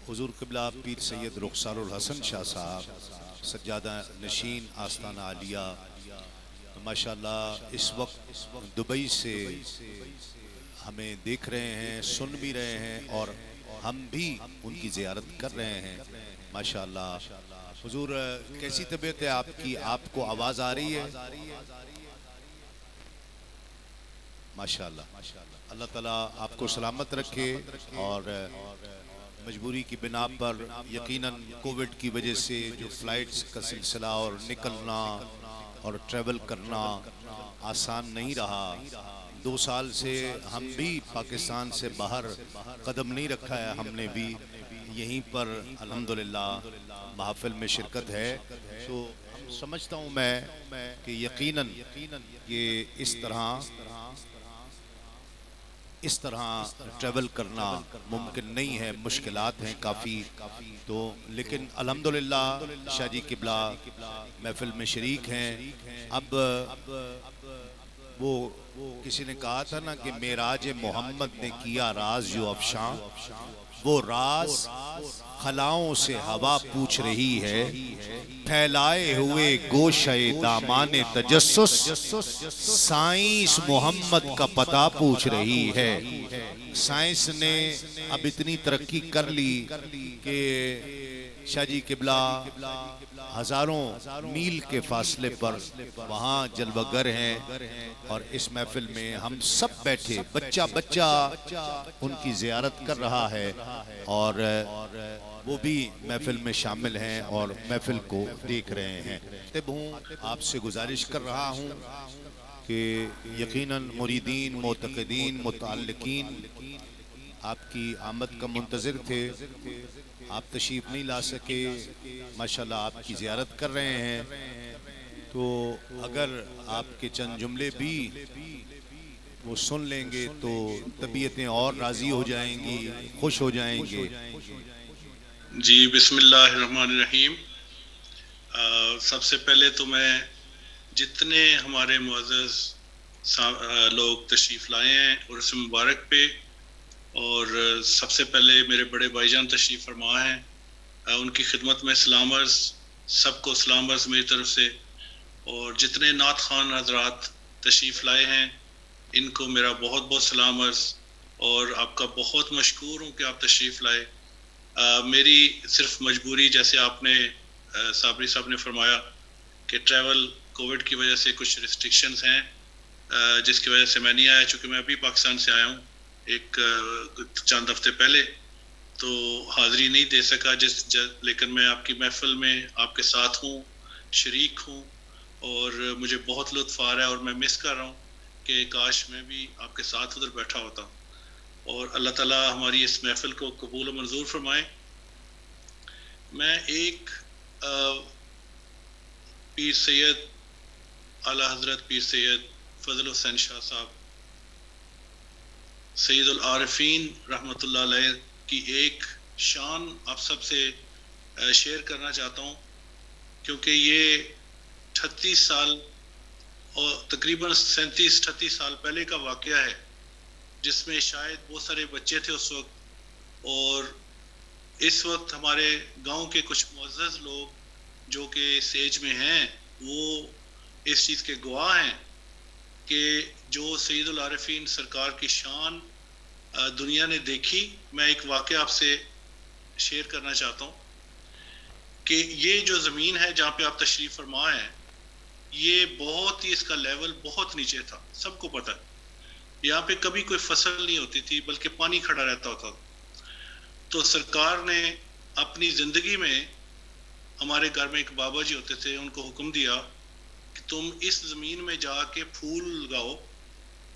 हुजूर क़िबला पीर सैयद रुखसारुल हसन शाह साहब सज्जादा नशीन आस्ताना आलिया माशाल्लाह इस वक्त दुबई से हमें देख रहे हैं, सुन भी रहे हैं और हम भी उनकी ज़ियारत कर रहे हैं माशाल्लाह। हुजूर कैसी तबीयत है आपकी? आपको आवाज़ आ रही है? माशाल्लाह। अल्लाह ताला आपको सलामत रखे और मजबूरी की बिना पर यकीनन कोविड की वजह से जो फ़्लाइट्स का सिलसिला और निकलना और ट्रैवल करना आसान नहीं रहा। 2 साल से हम भी पाकिस्तान से बाहर कदम नहीं रखा है, हमने भी यहीं पर अल्हम्दुलिल्लाह महफ़िल में शिरकत है। तो समझता हूँ मैं कि यकीनन ये इस तरह ट्रैवल करना मुमकिन नहीं है, मुश्किलात हैं काफ़ी। तो लेकिन अल्हम्दुलिल्लाह शाह जी क़िबला महफ़िल में शरीक हैं। अब वो किसी ने कहा था ना कि मेराज मोहम्मद ने किया राज जो अफ़शां, वो राज खलाओं से हवा पूछ रही है, फैलाए हुए गोशे दामाने तजस्सुस साइंस मोहम्मद का पता पूछ रही है। साइंस ने अब इतनी तरक्की कर ली कि शाह जी क़िबला हज़ारों मील के फासले पर वहाँ जलवागर हैं और इस महफिल में हम सब बैठे, बच्चा बच्चा उनकी ज़ियारत कर रहा है और वो भी महफिल में शामिल हैं और महफिल को देख रहे हैं। तब हूँ आपसे गुजारिश कर रहा हूँ कि यकीनन मुरीदीन, मोतक़दीन, मुतअल्लिकीन आपकी आमद का मुंतज़िर थे। आप तशरीफ़ नहीं ला सके, माशाल्लाह आपकी ज़ियारत कर रहे हैं। तो अगर आपके चंद जुमले भी वो सुन लेंगे तो तबीयतें और राज़ी हो जाएंगी, खुश हो जाएंगे। जी बिस्मिल्लाहिर्रहमानिर्रहीम। सबसे पहले तो मैं जितने हमारे मुअज़्ज़ज़ लोग तशरीफ़ लाए हैं और उस मुबारक पे, और सबसे पहले मेरे बड़े भाईजान तशरीफ़ फरमा हैं, उनकी खिदमत में सलाम अर्ज़, सबको सलाम अर्ज़ मेरी तरफ से। और जितने नात खान हज़रात तशरीफ़ लाए हैं इनको मेरा बहुत बहुत सलाम अर्ज़, और आपका बहुत मशकूर हूँ कि आप तशरीफ़ लाए। मेरी सिर्फ मजबूरी, जैसे आपने साबरी साहब ने फरमाया कि ट्रैवल कोविड की वजह से कुछ रिस्ट्रिक्शंस हैं, जिसकी वजह से मैं नहीं आया, चूँकि मैं अभी पाकिस्तान से आया हूँ चंद हफ्ते पहले, तो हाज़री नहीं दे सका लेकिन मैं आपकी महफ़िल में आपके साथ हूँ, शरीक हूँ और मुझे बहुत लुत्फ़ आ रहा है और मैं मिस कर रहा हूँ कि काश मैं भी आपके साथ उधर बैठा होता। और अल्लाह ताला हमारी इस महफ़िल को कबूल और मंजूर फरमाए। मैं एक पीर सैयद आला हज़रत पीर सैयद फ़ज़ल हुसैन शाह साहब सैयदुल आरिफ़ीन रहमतुल्लाह अलैह की एक शान आप सबसे शेयर करना चाहता हूँ, क्योंकि ये 38 साल और तकरीबन 37-38 साल पहले का वाक़या है, जिसमें शायद बहुत सारे बच्चे थे उस वक्त, और इस वक्त हमारे गांव के कुछ मुअज़्ज़ज़ लोग जो कि इस एज में हैं वो इस चीज़ के गवाह हैं कि जो सैयदुल आरिफ़ीन सरकार की शान दुनिया ने देखी। मैं एक वाक़या आपसे शेयर करना चाहता हूँ कि ये जो ज़मीन है जहाँ पे आप तशरीफ़ फरमा हैं, ये बहुत ही, इसका लेवल बहुत नीचे था, सबको पता है। यहाँ पे कभी कोई फसल नहीं होती थी, बल्कि पानी खड़ा रहता होता। तो सरकार ने अपनी ज़िंदगी में, हमारे घर में एक बाबा जी होते थे, उनको हुक्म दिया कि तुम इस ज़मीन में जाके फूल लगाओ,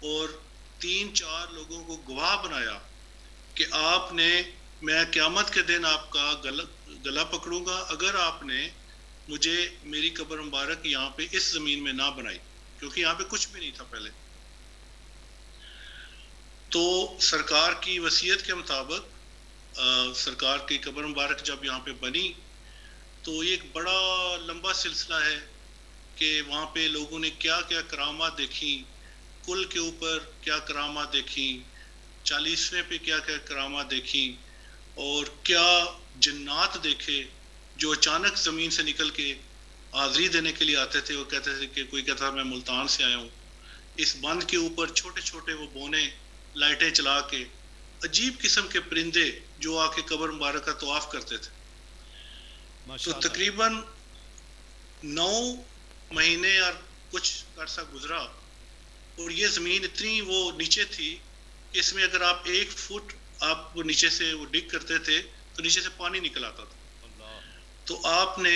और 3-4 लोगों को गवाह बनाया कि आपने, मैं क़यामत के दिन आपका गला पकड़ूंगा अगर आपने मुझे मेरी कब्र मुबारक यहाँ पे इस ज़मीन में ना बनाई, क्योंकि यहाँ पे कुछ भी नहीं था पहले। तो सरकार की वसीयत के मुताबिक सरकार की कब्र मुबारक जब यहाँ पे बनी, तो ये एक बड़ा लंबा सिलसिला है कि वहाँ पे लोगों ने क्या क्या करामात देखी, कुल के ऊपर क्या करामात देखी, 40वें पे क्या क्या करामात देखी, और क्या जिन्नात देखे जो अचानक ज़मीन से निकल के हाज़री देने के लिए आते थे। वो कहते थे कि कोई कहता मैं मुल्तान से आया हूँ। इस बंद के ऊपर छोटे छोटे वो बोने लाइटें चला के अजीब किस्म के परिंदे जो आके कब्र मुबारक का तवाफ करते थे। तो तकरीबन 9 महीने और कुछ अरसा गुजरा और ये ज़मीन इतनी वो नीचे थी कि इसमें अगर आप 1 फुट आप वो नीचे से वो डिग करते थे तो नीचे से पानी निकल आता था। तो आपने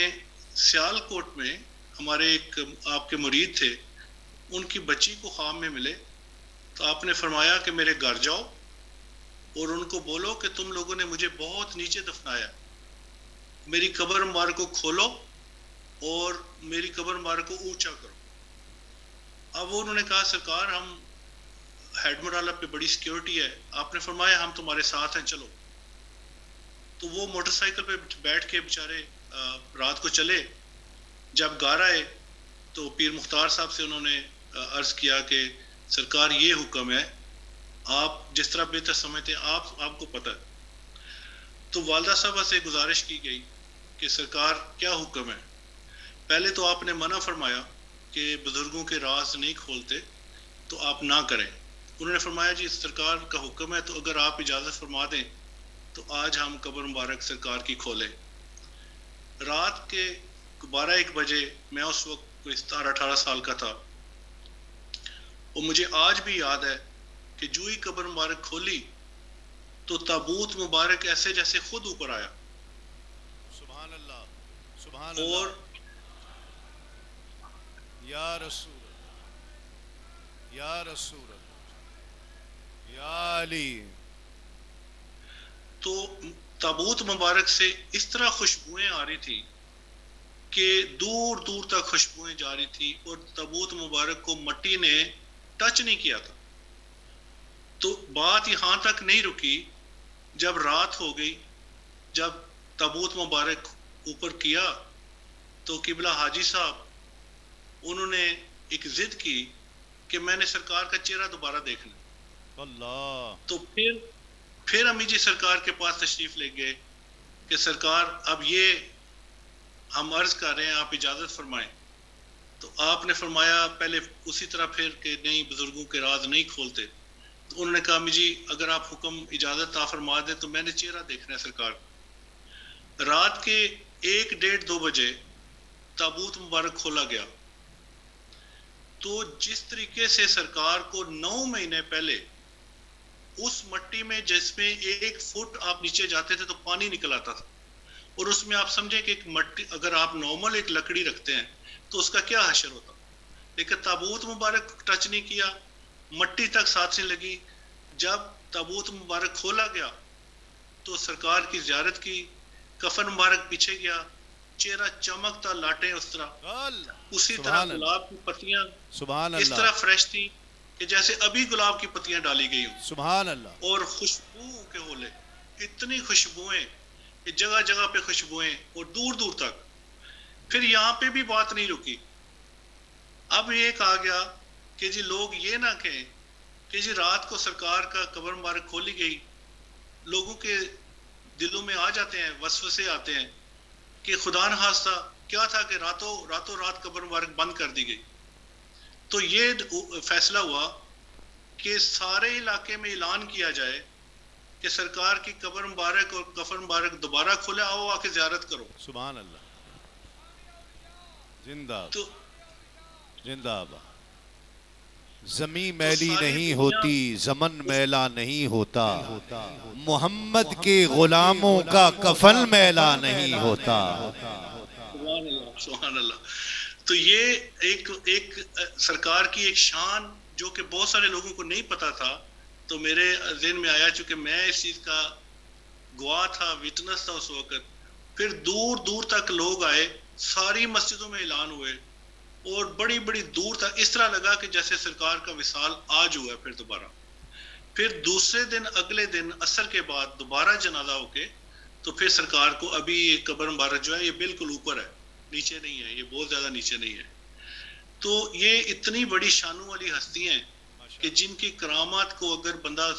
सियालकोट में हमारे एक आपके मुरीद थे, उनकी बच्ची को ख्वाब में मिले तो आपने फरमाया कि मेरे घर जाओ और उनको बोलो कि तुम लोगों ने मुझे बहुत नीचे दफनाया, मेरी कब्र मुबारक को खोलो और मेरी कब्र मुबारक को ऊंचा करो। अब वो उन्होंने कहा सरकार हम हेडमराला पे बड़ी सिक्योरिटी है। आपने फरमाया हम तुम्हारे साथ हैं, चलो। तो वो मोटरसाइकिल पे बैठ के बेचारे रात को चले। जब घर आए तो पीर मुख्तार साहब से उन्होंने अर्ज किया कि सरकार ये हुक्म है, आप जिस तरह बेहतर समझते हैं आपको पता है। तो वालदा साहब से गुजारिश की गई कि सरकार क्या हुक्म है। पहले तो आपने मना फरमाया कि बुजुर्गों के राज नहीं खोलते तो आप ना करें। उन्होंने फरमाया जी सरकार का हुक्म है तो अगर आप इजाज़त फरमा दें तो आज हम कब्र मुबारक सरकार की खोलें। रात के 12-1 बजे, मैं उस वक्त कोई 17-18 साल का था, और मुझे आज भी याद है कि जो ही कब्र मुबारक खोली तो ताबूत मुबारक ऐसे जैसे खुद ऊपर आया। सुभान अल्लाह, सुभान और अल्लाह, या रसूल, या रसूल, या अली। तो ताबूत मुबारक से इस तरह खुशबुएं आ रही थी कि दूर दूर तक खुशबुएं जा रही थी और ताबूत मुबारक को मिट्टी ने टच नहीं किया था। तो बात यहाँ तक नहीं रुकी, जब रात हो गई, जब ताबूत मुबारक ऊपर किया तो किबला हाजी साहब उन्होंने एक जिद की कि मैंने सरकार का चेहरा दोबारा देखना। अल्लाह। तो फिर अमी जी सरकार के पास तशरीफ ले गए कि सरकार अब ये हम अर्ज कर रहे हैं, आप इजाज़त फरमाएं। तो आपने फरमाया पहले उसी तरह फिर कि नहीं बुजुर्गों के राज नहीं खोलते। तो उन्होंने कहा अमी जी अगर आप हुक्म इजाज़त ता फरमा दे तो मैंने चेहरा देखना है सरकार। रात के 1-1:30-2 बजे ताबूत मुबारक खोला गया। तो जिस तरीके से सरकार को 9 महीने पहले उस मट्टी में जिसमें 1 फुट आप नीचे जाते थे तो पानी निकल आता था, और उसमें आप समझे कि एक मट्टी अगर आप नॉर्मल एक लकड़ी रखते हैं तो उसका क्या हशर होता, लेकिन ताबूत मुबारक टच नहीं किया, मट्टी तक साथ नहीं लगी। जब ताबूत मुबारक खोला गया तो सरकार की ज़ियारत की, कफन मुबारक पीछे गया, चेहरा चमकता, लाटें उस तरह, उसी तरह गुलाब की पत्तियां इस तरह फ्रेश थी कि जैसे अभी गुलाब की पत्तियां डाली गई हों। सुभान अल्लाह। और खुशबू के होले, इतनी खुशबुएं कि जगह जगह पे खुशबुएं और दूर दूर तक। फिर यहाँ पे भी बात नहीं रुकी। अब ये कहा गया कि जी लोग ये ना कहें कि जी रात को सरकार का कब्र मुबारक खोली गई, लोगों के दिलों में आ जाते हैं वसवसे आते हैं कि खुदा न खास्ता क्या था कि रातों रात कब्र मुबारक बंद कर दी गई। तो ये फैसला हुआ कि सारे इलाके में ऐलान किया जाए कि सरकार की कब्र मुबारक और कफन मुबारक दोबारा खोले, आओ आके ज़ियारत करो। सुभान अल्लाह, जिंदाबाद, तो जिंदाबाद। ज़मी मैली नहीं होती, ज़मन मैला नहीं होता, मोहम्मद के गुलामों का कफन मैला नहीं होता। सुभान अल्लाह। तो ये एक सरकार की एक शान जो कि बहुत सारे लोगों को नहीं पता था। तो मेरे ज़हन में आया, चूंकि मैं इस चीज़ का गवाह था, विटनेस था उस वक्त। फिर दूर दूर तक लोग आए, सारी मस्जिदों में ऐलान हुए और बड़ी बड़ी दूर तक इस तरह लगा कि जैसे सरकार का विसाल आज हुआ। फिर दोबारा फिर दूसरे दिन अगले दिन असर के बाद दोबारा जनाजा होके तो फिर सरकार को अभी ये कब्र मुबारक जो है ये बिल्कुल ऊपर है, नीचे नहीं है, ये बहुत ज़्यादा नीचे नहीं है। तो ये इतनी बड़ी शानों वाली हस्ती हैं कि जिनकी करामात को अगर बंदा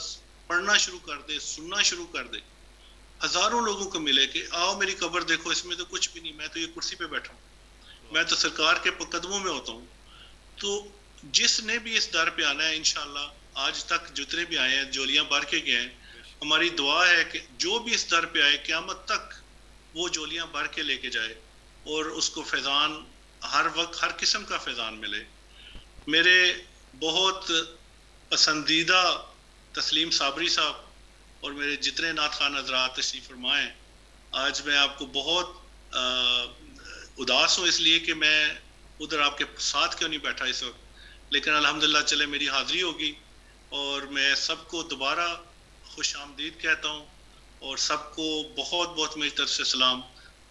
पढ़ना शुरू कर दे, सुनना शुरू कर दे, हज़ारों लोगों को मिले कि आओ मेरी कब्र देखो, इसमें तो कुछ भी नहीं, मैं तो ये कुर्सी पे बैठा हूँ, मैं तो सरकार के कदमों में होता हूँ। तो जिसने भी इस दर पे आना है, इंशाल्लाह आज तक जितने भी आए हैं झोलियां भर के गए हैं, हमारी दुआ है कि जो भी इस दर पे आए क़यामत तक वो झोलियां भर के लेके जाए और उसको फैज़ान हर वक्त हर किस्म का फैज़ान मिले। मेरे बहुत पसंदीदा तस्लीम साबरी साहब और मेरे जितने नात खान हज़रात तशरीफ़ फरमाएं, आज मैं आपको बहुत उदास हूँ इसलिए कि मैं उधर आपके साथ क्यों नहीं बैठा इस वक्त, लेकिन अल्हम्दुलिल्लाह चले मेरी हाज़िरी होगी और मैं सबको दोबारा खुश आमदीद कहता हूँ और सबको बहुत बहुत मेरी तरफ से सलाम,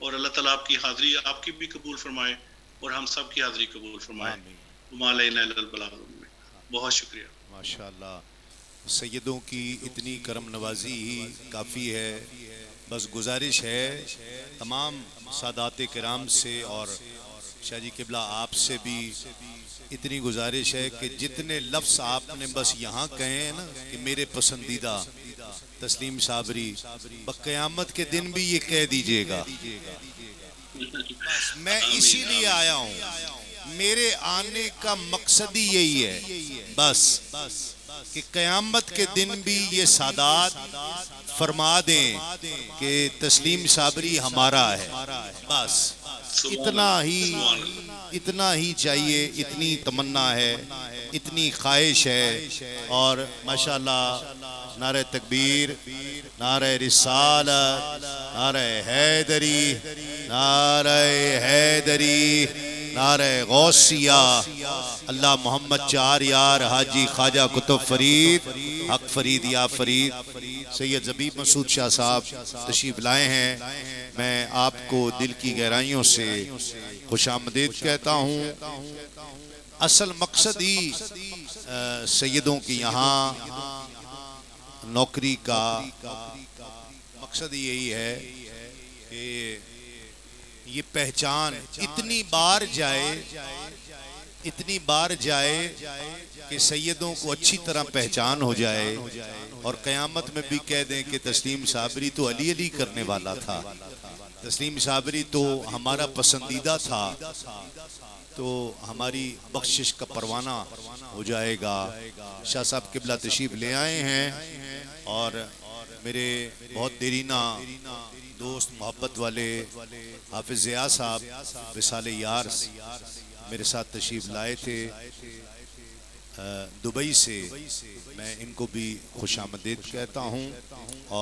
और अल्लाह ताला आपकी हाज़िरी आपकी भी कबूल फरमाए और हम सब की हाज़िरी कबूल फरमाए। बहुत शुक्रिया। माशाअल्लाह, सैयदों की इतनी करम नवाजी ही काफ़ी है। बस गुजारिश है तमाम सादात किराम से और शाह जी किबला आपसे भी इतनी गुजारिश है कि जितने लफ्ज़ आपने बस यहाँ कहे हैं ना कि मेरे पसंदीदा तस्लीम साबरी, क़यामत के दिन भी ये कह दीजिएगा। मैं इसीलिए आया हूँ, मेरे आने का मकसद ही यही है बस कि क़यामत के दिन भी ये सादात फरमा दें कि तस्लीम साबरी हमारा है। बस इतना ही चाहिए, इतनी तमन्ना है, इतनी ख्वाहिश है। और माशाअल्लाह नारे तकबीर, नारे रिसालत, नारे हैदरी, नारे हैदरी, नारे गौसिया, अल्लाह मोहम्मद चार यार हाजी ख्वाजा कुतुब फरीद हक फरीद या फरीद। सैयद ज़बीब मसूद शाह साहब तशरीफ़ लाए हैं। मैं आपको दिल की गहराइयों से खुशामदीद कहता हूँ। असल मकसद ही सैयदों की यहाँ नौकरी का मकसद यही है कि ये पहचान इतनी बार जाए कि सैयदों को अच्छी तरह पहचान हो जाए और क़यामत में भी कह दें कि तस्लीम साबरी तो अली अली करने वाला था, तस्लीम साबरी तो हमारा पसंदीदा था, तो हमारी बख्शिश का परवाना हो जाएगा। शाह साहब किबला तशरीफ़ ले आए हैं और मेरे बहुत देरीना दोस्त मोहब्बत वाले हाफिज़ ज़िया साहब विसाले यार मेरे साथ तशरीफ़ लाए थे दुबई से। मैं इनको भी खुशामदीद कहता हूँ। और